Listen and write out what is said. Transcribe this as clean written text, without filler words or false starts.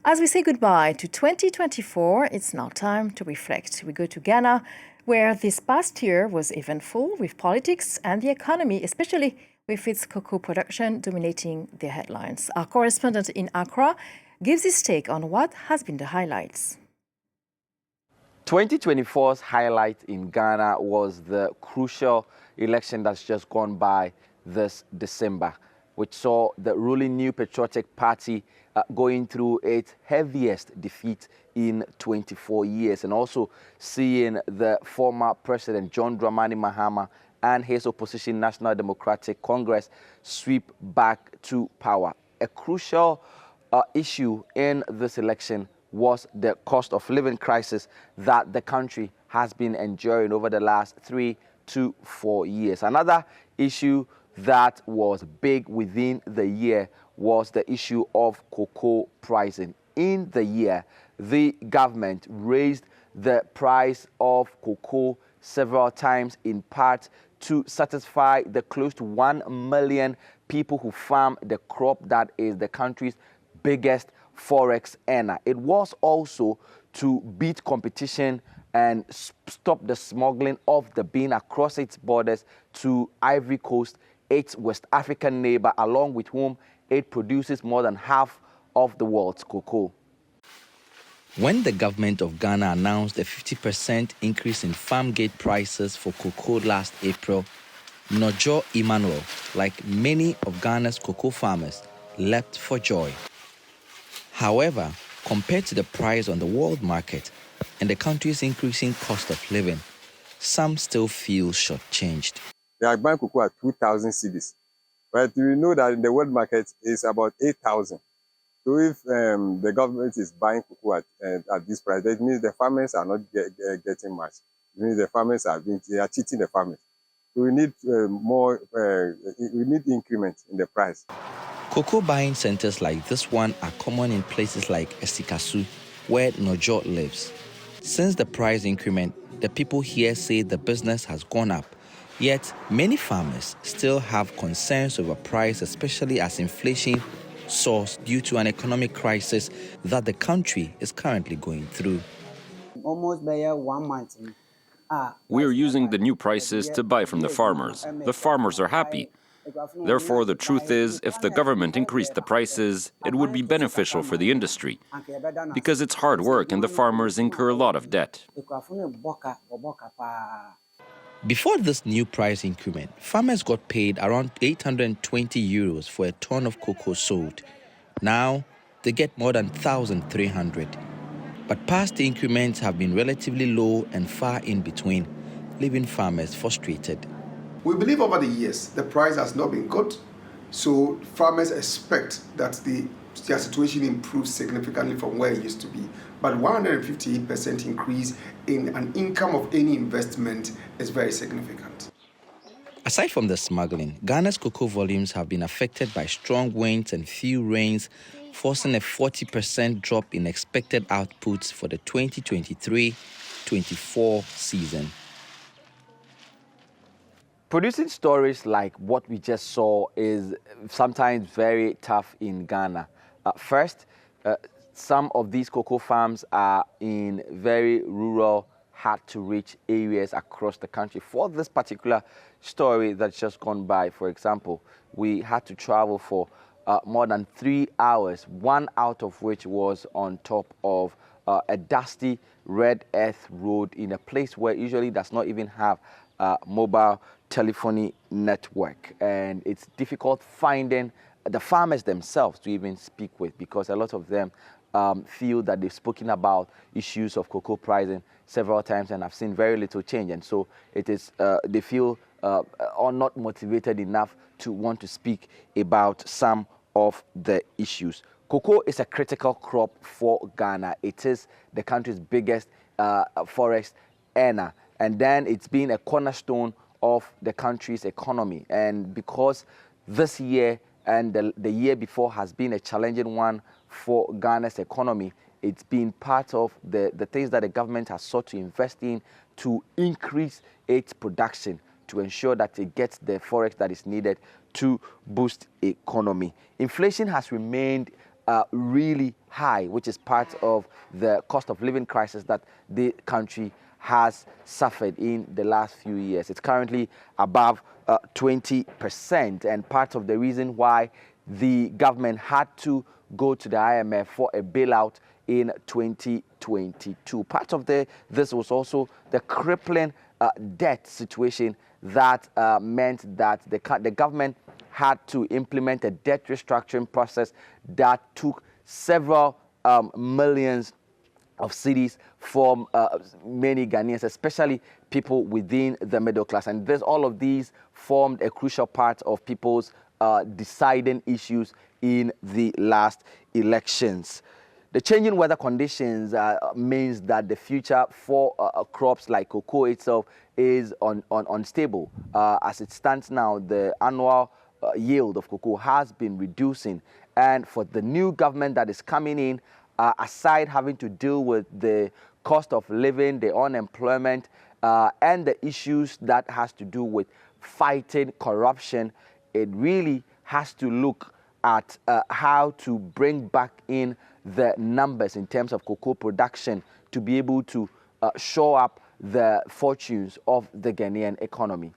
As we say goodbye to 2024, it's now time to reflect. We go to Ghana, where this past year was eventful with politics and the economy, especially with its cocoa production dominating the headlines. Our correspondent in Accra gives his take on what has been the highlights. 2024's highlight in Ghana was the crucial election that's just gone by this December, which saw the ruling New Patriotic Party going through its heaviest defeat in 24 years, and also seeing the former President John Dramani Mahama and his opposition National Democratic Congress sweep back to power. A crucial issue in this election was the cost of living crisis that the country has been enduring over the last 3 to 4 years. Another issue that was big within the year was the issue of cocoa pricing. In the year, the government raised the price of cocoa several times, in part to satisfy the close to 1 million people who farm the crop that is the country's biggest forex earner. It was also to beat competition and stop the smuggling of the bean across its borders to Ivory Coast, its West African neighbor, along with whom it produces more than half of the world's cocoa. When the government of Ghana announced a 50% increase in farmgate prices for cocoa last April, Nojo Emmanuel, like many of Ghana's cocoa farmers, leapt for joy. However, compared to the price on the world market and the country's increasing cost of living, some still feel shortchanged. They are buying cocoa at 2,000 cedis, but we know that in the world market is about 8,000. So if the government is buying cocoa at this price, that means the farmers are not getting much. It means the farmers are cheating the farmers. So we need we need increment in the price. Cocoa buying centers like this one are common in places like Esikasu, where Nojo lives. Since the price increment, the people here say the business has gone up. Yet, many farmers still have concerns over price, especially as inflation soars due to an economic crisis that the country is currently going through. Almost by 1 month. We are using the new prices to buy from the farmers. The farmers are happy. Therefore, the truth is, if the government increased the prices, it would be beneficial for the industry, because it's hard work and the farmers incur a lot of debt. Before this new price increment, farmers got paid around 820 euros for a ton of cocoa sold. Now, they get more than 1,300. But past increments have been relatively low and far in between, leaving farmers frustrated. We believe over the years the price has not been good, so farmers expect that their situation improves significantly from where it used to be. But 158% increase in an income of any investment is very significant. Aside from the smuggling, Ghana's cocoa volumes have been affected by strong winds and few rains, forcing a 40% drop in expected outputs for the 2023-24 season. Producing stories like what we just saw is sometimes very tough in Ghana. First, some of these cocoa farms are in very rural, hard-to-reach areas across the country. For this particular story that's just gone by, for example, we had to travel for more than 3 hours, 1 out of which was on top of a dusty red earth road in a place where usually does not even have mobile telephony network, and it's difficult finding the farmers themselves to even speak with, because a lot of them feel that they've spoken about issues of cocoa pricing several times and have seen very little change, and so it is they feel are not motivated enough to want to speak about some of the issues. Cocoa is a critical crop for Ghana. It is the country's biggest forex earner, and then it's been a cornerstone of the country's economy. And because this year and the year before has been a challenging one for Ghana's economy, it's been part of the things that the government has sought to invest in to increase its production, to ensure that it gets the forex that is needed to boost economy. Inflation has remained really high, which is part of the cost of living crisis that the country has suffered in the last few years. It's currently above 20%, and part of the reason why the government had to go to the IMF for a bailout in 2022. Part of this was also the crippling debt situation that meant that the government had to implement a debt restructuring process that took several millions of cedis from many Ghanaians, especially people within the middle class. And all of these formed a crucial part of people's deciding issues in the last elections. The changing weather conditions means that the future for crops like cocoa itself is unstable. As it stands now, the annual yield of cocoa has been reducing. And for the new government that is coming in, aside having to deal with the cost of living, the unemployment, and the issues that has to do with fighting corruption, it really has to look at how to bring back in the numbers in terms of cocoa production to be able to shore up the fortunes of the Ghanaian economy.